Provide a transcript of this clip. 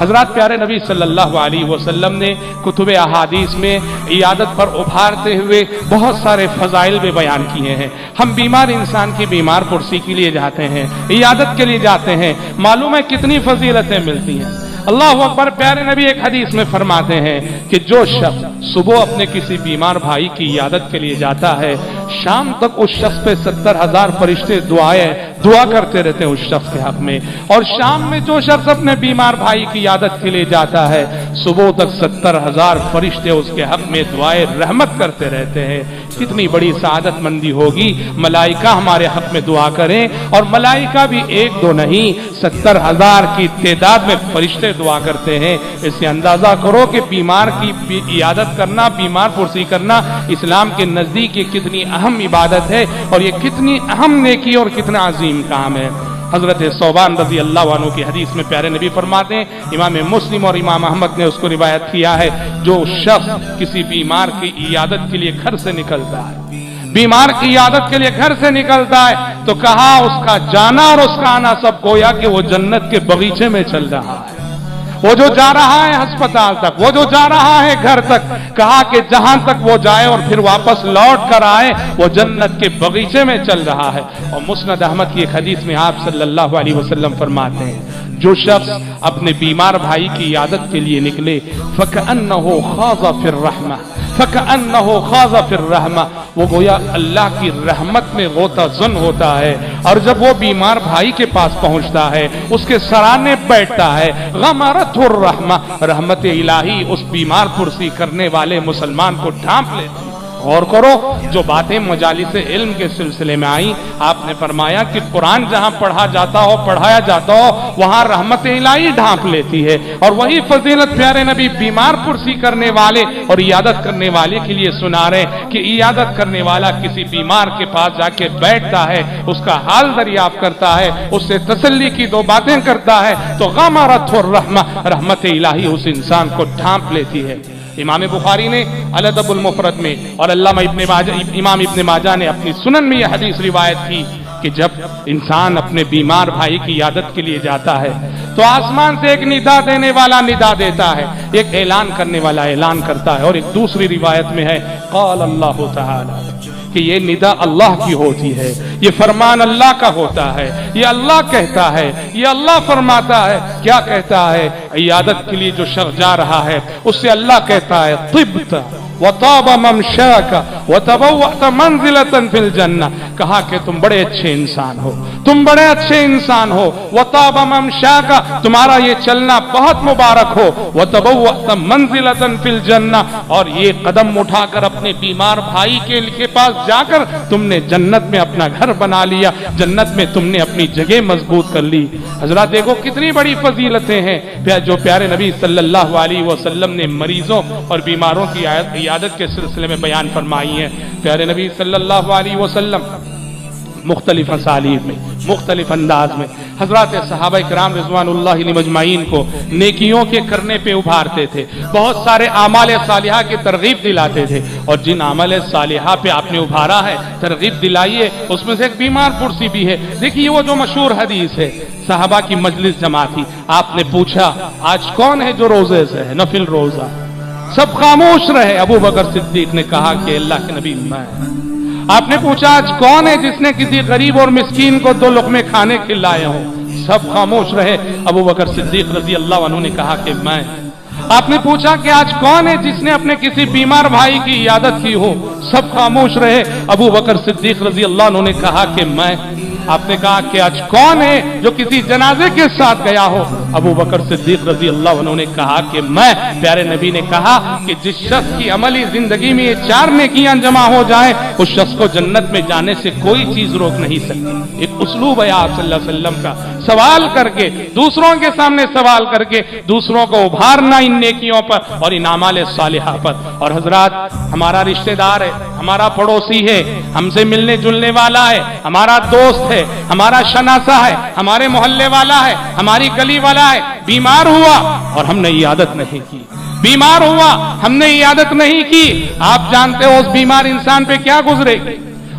حضرات پیارے نبی صلی اللہ علیہ وسلم نے کتب احادیث میں عیادت پر ابھارتے ہوئے بہت سارے فضائل بھی بیان کیے ہیں۔ ہم بیمار انسان کی بیمار پرسی کے لیے جاتے ہیں، عیادت کے لیے جاتے ہیں، معلوم ہے کتنی فضیلتیں ملتی ہیں۔ اللہ اکبر، پیارے نبی ایک حدیث میں فرماتے ہیں کہ جو شخص صبح اپنے کسی بیمار بھائی کی عیادت کے لیے جاتا ہے، شام تک اس شخص پہ 70,000 فرشتے دعا کرتے رہتے ہیں اس شخص کے حق میں، اور شام میں جو شخص اپنے بیمار بھائی کی عیادت کے لیے جاتا ہے، صبح تک 70,000 فرشتے اس کے حق میں دعائے رحمت کرتے رہتے ہیں۔ کتنی بڑی سعادت مندی ہوگی، ملائکہ ہمارے حق میں دعا کریں، اور ملائکہ بھی ایک دو نہیں 70,000 کی تعداد میں فرشتے دعا کرتے ہیں۔ اس سے اندازہ کرو کہ بیمار کی عیادت کرنا، بیمار پرسی کرنا اسلام کے نزدیک یہ کتنی اہم عبادت ہے، اور یہ کتنی اہم نیکی اور کتنا عظیم کام ہے۔ حضرت ثوبان رضی اللہ عنہ کی حدیث میں پیارے نبی فرماتے ہیں، امام مسلم اور امام احمد نے اس کو روایت کیا ہے، جو شخص کسی بیمار کی عیادت کے لیے گھر سے نکلتا ہے، بیمار کی عیادت کے لیے گھر سے نکلتا ہے، تو کہا اس کا جانا اور اس کا آنا سب گویا کہ وہ جنت کے باغیچے میں چل رہا ہے۔ وہ جو جا رہا ہے ہسپتال تک، وہ جو جا رہا ہے گھر تک، کہا کہ جہاں تک وہ جائے اور پھر واپس لوٹ کر آئے وہ جنت کے باغیچے میں چل رہا ہے۔ اور مسند احمد کی ایک حدیث میں آپ صلی اللہ علیہ وسلم فرماتے ہیں، جو شخص اپنے بیمار بھائی کی عیادت کے لیے نکلے فَكَأَنَّهُ خَاضَ فِي الرَّحْمَةِ فَكَأَنَّهُ خَاضَ فِي الرَّحْمَةِ، وہ گویا اللہ کی رحمت میں غوطہ زن ہوتا ہے، اور جب وہ بیمار بھائی کے پاس پہنچتا ہے، اس کے سرانے بیٹھتا ہے، غمرتہ الرحمہ، رحمت الہی اس بیمار پرسی کرنے والے مسلمان کو ڈھانپ لیتی ہے۔ غور کرو، جو باتیں مجالس علم کے سلسلے میں آئیں، آپ نے فرمایا کہ قرآن جہاں پڑھا جاتا ہو، پڑھایا جاتا ہو، وہاں رحمت الہی ڈھانپ لیتی ہے، اور وہی فضیلت پیارے نبی بیمار پرسی کرنے والے اور عیادت کرنے والے کے لیے سنا رہے کہ عیادت کرنے والا کسی بیمار کے پاس جا کے بیٹھتا ہے، اس کا حال دریافت کرتا ہے، اس سے تسلی کی دو باتیں کرتا ہے، تو غمرتہ الرحمہ، رحمت الہی اس انسان کو ڈھانپ لیتی ہے۔ امام بخاری نے الادب المفرد میں اور امام ابن ماجہ نے اپنی سنن میں یہ حدیث روایت کی کہ جب انسان اپنے بیمار بھائی کی عیادت کے لیے جاتا ہے تو آسمان سے ایک ندا دینے والا ندا دیتا ہے، ایک اعلان کرنے والا اعلان کرتا ہے، اور ایک دوسری روایت میں ہے قال اللہ تعالی، کہ یہ ندا اللہ کی ہوتی ہے، یہ فرمان اللہ کا ہوتا ہے، یہ اللہ کہتا ہے، یہ اللہ فرماتا ہے۔ کیا کہتا ہے؟ عیادت کے لیے جو شخص جا رہا ہے اس سے اللہ کہتا ہے طبت وطاب ممشاک وتبوأت منزلۃ فی الجنہ، کہا کہ تم بڑے اچھے انسان ہو، تم بڑے اچھے انسان ہو، وطاب ممشاک، تمہارا یہ چلنا بہت مبارک ہو، وتبوأت منزلۃ فی الجنہ، اور یہ قدم اٹھا کر اپنے بیمار بھائی کے پاس جا کر تم نے جنت میں اپنا گھر بنا لیا، جنت میں تم نے اپنی جگہ مضبوط کر لی۔ حضرات دیکھو کتنی بڑی فضیلتیں ہیں جو پیارے نبی صلی اللہ علیہ وسلم نے مریضوں اور بیماروں کی عیادت کے سلسلے میں بیان فرمائی ہیں۔ پیارے نبی صلی اللہ علیہ وسلم مختلف اسالیب میں، مختلف انداز میں حضرات صحابہ کرام رضوان اللہ علیہم اجمعین کو نیکیوں کے کرنے پہ ابھارتے تھے، بہت سارے اعمال صالحہ کی ترغیب دلاتے تھے، اور جن اعمال صالحہ پہ آپ نے ابھارا ہے، ترغیب دلائیے، اس میں سے ایک بیمار پرسی بھی ہے۔ دیکھیے وہ جو مشہور حدیث ہے، صحابہ کی مجلس جمع تھی، آپ نے پوچھا آج کون ہے جو روزے سے ہے، نفل روزہ؟ سب خاموش رہے، ابو بکر صدیق نے کہا کہ اللہ کے نبی میں۔ آپ نے پوچھا آج کون ہے جس نے کسی غریب اور مسکین کو 2 لقمے کھانے کھلائے ہوں؟ سب خاموش رہے، ابو بکر صدیق رضی اللہ عنہ نے کہا کہ میں۔ آپ نے پوچھا کہ آج کون ہے جس نے اپنے کسی بیمار بھائی کی عیادت کی ہو؟ سب خاموش رہے، ابو بکر صدیق رضی اللہ عنہ نے کہا کہ میں۔ آپ نے کہا کہ آج کون ہے جو کسی جنازے کے ساتھ گیا ہو؟ ابو بکر صدیق رضی اللہ عنہ نے کہا کہ میں۔ پیارے نبی نے کہا کہ جس شخص کی عملی زندگی میں یہ 4 نیکیاں جمع ہو جائیں، اس شخص کو جنت میں جانے سے کوئی چیز روک نہیں سکتی۔ ایک اسلوب ہے آپ صلی اللہ علیہ وسلم کا، سوال کر کے، دوسروں کے سامنے سوال کر کے دوسروں کو ابھارنا ان نیکیوں پر اور ان اعمال صالحہ پر۔ اور حضرات ہمارا رشتہ دار ہے، ہمارا پڑوسی ہے، ہم سے ملنے جلنے والا ہے، ہمارا دوست ہے، ہمارا شناسہ ہے، ہمارے محلے والا ہے، ہماری گلی والا ہے، بیمار ہوا اور ہم نے عیادت نہیں کی، بیمار ہوا ہم نے عیادت نہیں کی، آپ جانتے ہو اس بیمار انسان پہ کیا گزرے گی؟